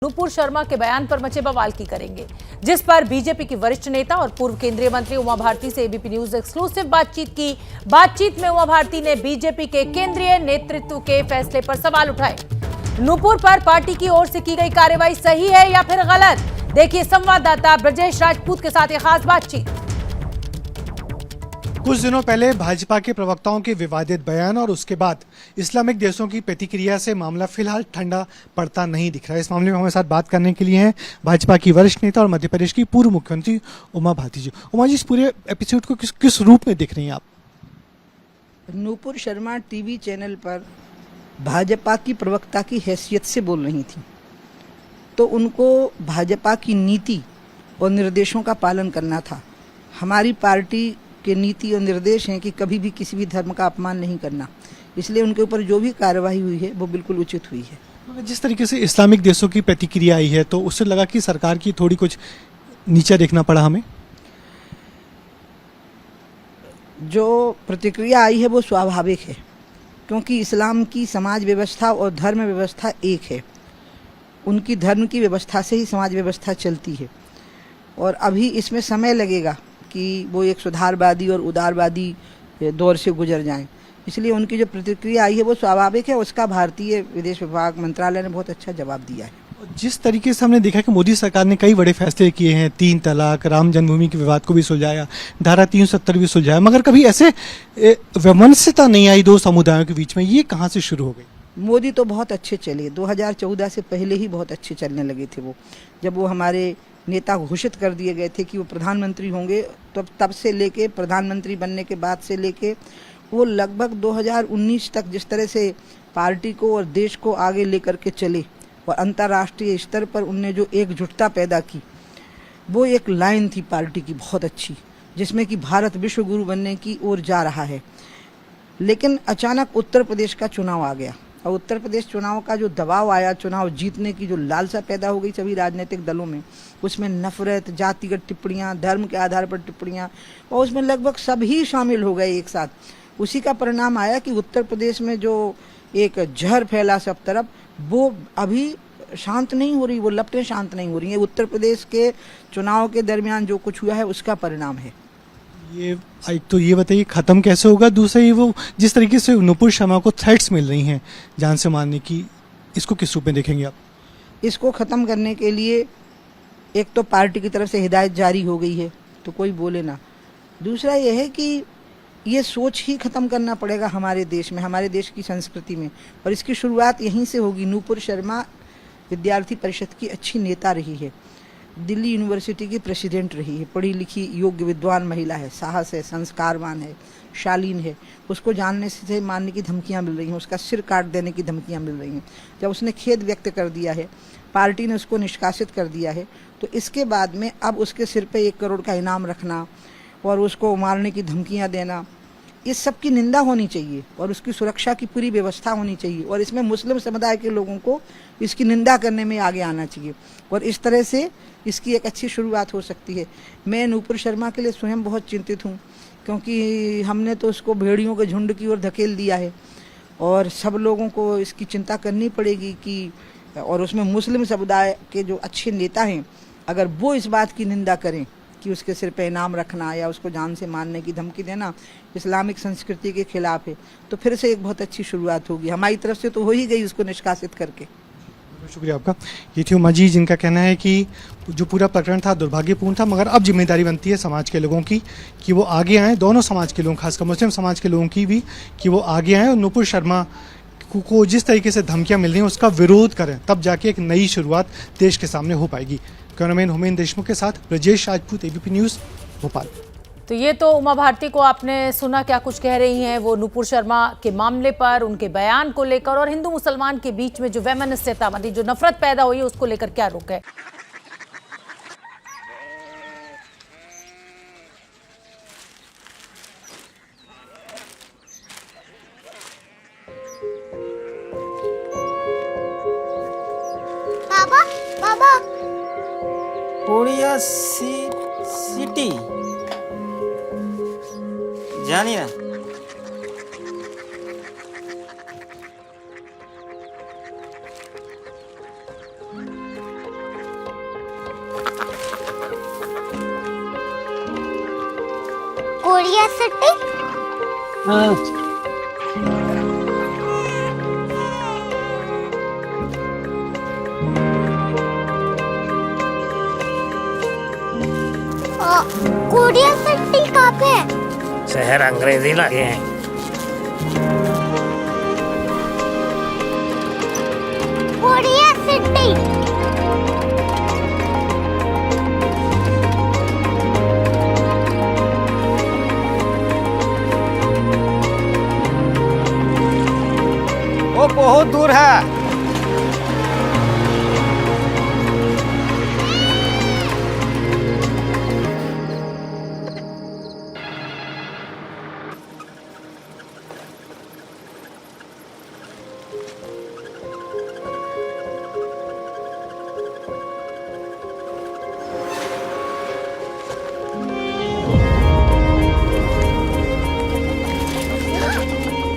नुपुर शर्मा के बयान पर मचे बवाल की करेंगे, जिस पर बीजेपी की वरिष्ठ नेता और पूर्व केंद्रीय मंत्री उमा भारती से एबीपी न्यूज एक्सक्लूसिव बातचीत की। बातचीत में उमा भारती ने बीजेपी के केंद्रीय नेतृत्व के फैसले पर सवाल उठाए। नुपुर पर पार्टी की ओर से की गई कार्रवाई सही है या फिर गलत? देखिए संवाददाता ब्रजेश राजपूत के साथ ये खास बातचीत। कुछ दिनों पहले भाजपा के प्रवक्ताओं के विवादित बयान और उसके बाद इस्लामिक देशों की प्रतिक्रिया से मामला फिलहाल ठंडा पड़ता नहीं दिख रहा है। इस मामले में हमारे साथ बात करने के लिए हैं भाजपा की वरिष्ठ नेता और मध्य प्रदेश की पूर्व मुख्यमंत्री उमा भारती जी। उमा जी, इस पूरे एपिसोड को किस रूप में देख रही हैं आप? नुपुर शर्मा टीवी चैनल पर भाजपा की प्रवक्ता की हैसियत से बोल रही थी, तो उनको भाजपा की नीति और निर्देशों का पालन करना था। हमारी पार्टी के नीति और निर्देश हैं कि कभी भी किसी भी धर्म का अपमान नहीं करना, इसलिए उनके ऊपर जो भी कार्रवाई हुई है वो बिल्कुल उचित हुई है। जिस तरीके से इस्लामिक देशों की प्रतिक्रिया आई है, तो उससे लगा कि सरकार की थोड़ी कुछ नीचा देखना पड़ा हमें। जो प्रतिक्रिया आई है वो स्वाभाविक है, क्योंकि इस्लाम की समाज व्यवस्था और धर्म व्यवस्था एक है। उनकी धर्म की व्यवस्था से ही समाज व्यवस्था चलती है, और अभी इसमें समय लगेगा कि वो एक सुधारवादी और उदारवादी दौर से गुजर जाएं। इसलिए उनकी जो प्रतिक्रिया आई है वो स्वाभाविक है। उसका भारतीय विदेश विभाग मंत्रालय ने बहुत अच्छा जवाब दिया है। जिस तरीके से हमने देखा कि मोदी सरकार ने कई बड़े फैसले किए हैं, 3 तलाक, राम जन्मभूमि के विवाद को भी सुलझाया, धारा 370 भी सुलझाया, मगर कभी ऐसे वैमनस्यता नहीं आई दो समुदायों के बीच में। ये कहाँ से शुरू हो गई? मोदी तो बहुत अच्छे चले, 2014 से पहले ही बहुत अच्छे चलने लगे थे। वो जब वो हमारे नेता घोषित कर दिए गए थे कि वो प्रधानमंत्री होंगे, तो तब से लेके प्रधानमंत्री बनने के बाद से लेके वो लगभग 2019 तक जिस तरह से पार्टी को और देश को आगे लेकर के चले और अंतर्राष्ट्रीय स्तर पर उनने जो एकजुटता पैदा की, वो एक लाइन थी पार्टी की बहुत अच्छी, जिसमें कि भारत विश्व गुरु बनने की ओर जा रहा है। लेकिन अचानक उत्तर प्रदेश का चुनाव आ गया, और उत्तर प्रदेश चुनाव का जो दबाव आया, चुनाव जीतने की जो लालसा पैदा हो गई सभी राजनीतिक दलों में, उसमें नफरत, जातिगत टिप्पणियां, धर्म के आधार पर टिप्पणियां, और उसमें लगभग सभी शामिल हो गए एक साथ। उसी का परिणाम आया कि उत्तर प्रदेश में जो एक जहर फैला सब तरफ, वो अभी शांत नहीं हो रही, वो लपटें शांत नहीं हो रही हैं। उत्तर प्रदेश के चुनाव के दरमियान जो कुछ हुआ है उसका परिणाम है ये। एक तो ये बताइए खत्म कैसे होगा, दूसरा ये वो जिस तरीके से नुपुर शर्मा को थ्रेट्स मिल रही हैं जान से मारने की, इसको किस रूप में देखेंगे आप? इसको ख़त्म करने के लिए एक तो पार्टी की तरफ से हिदायत जारी हो गई है, तो कोई बोले ना। दूसरा यह है कि ये सोच ही ख़त्म करना पड़ेगा हमारे देश में, हमारे देश की संस्कृति में, और इसकी शुरुआत यहीं से होगी। नुपुर शर्मा विद्यार्थी परिषद की अच्छी नेता रही है, दिल्ली यूनिवर्सिटी की प्रेसिडेंट रही है, पढ़ी लिखी योग्य विद्वान महिला है, साहस है, संस्कारवान है, शालीन है। उसको जानने से मारने की धमकियां मिल रही हैं, उसका सिर काट देने की धमकियां मिल रही हैं। जब उसने खेद व्यक्त कर दिया है, पार्टी ने उसको निष्कासित कर दिया है, तो इसके बाद में अब उसके सिर पे 1 करोड़ का इनाम रखना और उसको मारने की धमकियां देना, इस सब की निंदा होनी चाहिए, और उसकी सुरक्षा की पूरी व्यवस्था होनी चाहिए, और इसमें मुस्लिम समुदाय के लोगों को इसकी निंदा करने में आगे आना चाहिए, और इस तरह से इसकी एक अच्छी शुरुआत हो सकती है। मैं नुपुर शर्मा के लिए स्वयं बहुत चिंतित हूँ, क्योंकि हमने तो उसको भेड़ियों के झुंड की ओर धकेल दिया है, और सब लोगों को इसकी चिंता करनी पड़ेगी कि, और उसमें मुस्लिम समुदाय के जो अच्छे नेता हैं, अगर वो इस बात की निंदा करें कि उसके सिर पे इनाम रखना या उसको जान से मारने की धमकी देना इस्लामिक संस्कृति के खिलाफ है, तो फिर से एक बहुत अच्छी शुरुआत होगी। हमारी तरफ से तो हो ही गई उसको निष्कासित करके। शुक्रिया आपका। ये थी उमा जी, जिनका कहना है कि जो पूरा प्रकरण था दुर्भाग्यपूर्ण था, मगर अब जिम्मेदारी बनती है समाज के लोगों की कि वो आगे आएँ, दोनों समाज के लोग, खासकर मुस्लिम समाज के लोगों की भी, कि वो आगे आएँ और नुपुर शर्मा को जिस तरीके से धमकियां मिल रही हैं उसका विरोध करें, तब जाके एक नई शुरुआत देश के सामने हो पाएगी। कैमरामैन हुमैन देशमुख के साथ ब्रजेश राजपूत, एबीपी न्यूज़, भोपाल। तो ये तो उमा भारती को आपने सुना क्या कुछ कह रही हैं वो नुपुर शर्मा के मामले पर, उनके बयान को लेकर, और हिंदू मुसलमान के बीच में जो वैमनस्यता, मतलब जो नफरत पैदा हुई है, उसको लेकर क्या रुख है। बाबा बाबा कोरिया सिटी जानी ना। Korea city. कोरिया सिटी कहाँ पे है? शहर अंग्रेजी लगे हैं। Korea city. वो बहुत दूर है।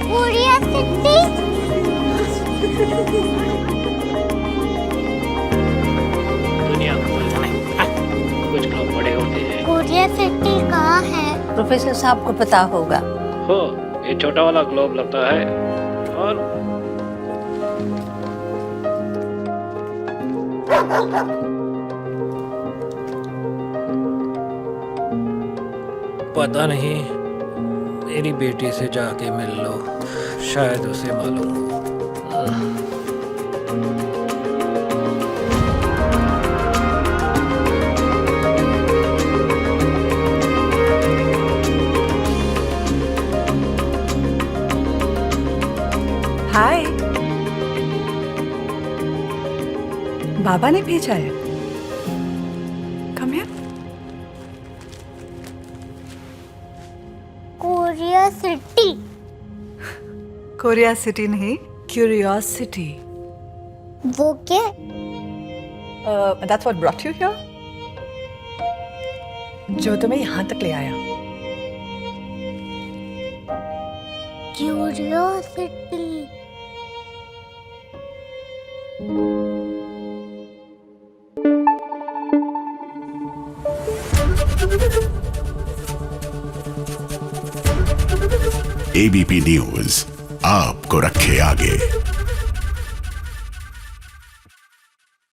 Korea city. दुनिया को कुछ लोग बड़े होते हैं। कोरिया सिटी कहाँ है? प्रोफेसर साहब को पता होगा। हो, ये छोटा वाला ग्लोब लगता है और पता नहीं, मेरी बेटी से जाके मिल लो, शायद उसे मालूम हो। हाय, बाबा ने भेजा है। Come here. Korea city. Korea city नहीं, क्यूरियोसिटी। वो क्या? That's what brought you here. जो तुम्हें यहाँ तक ले आया। क्यूरियोसिटी। एबीपी न्यूज आपको रखे आगे।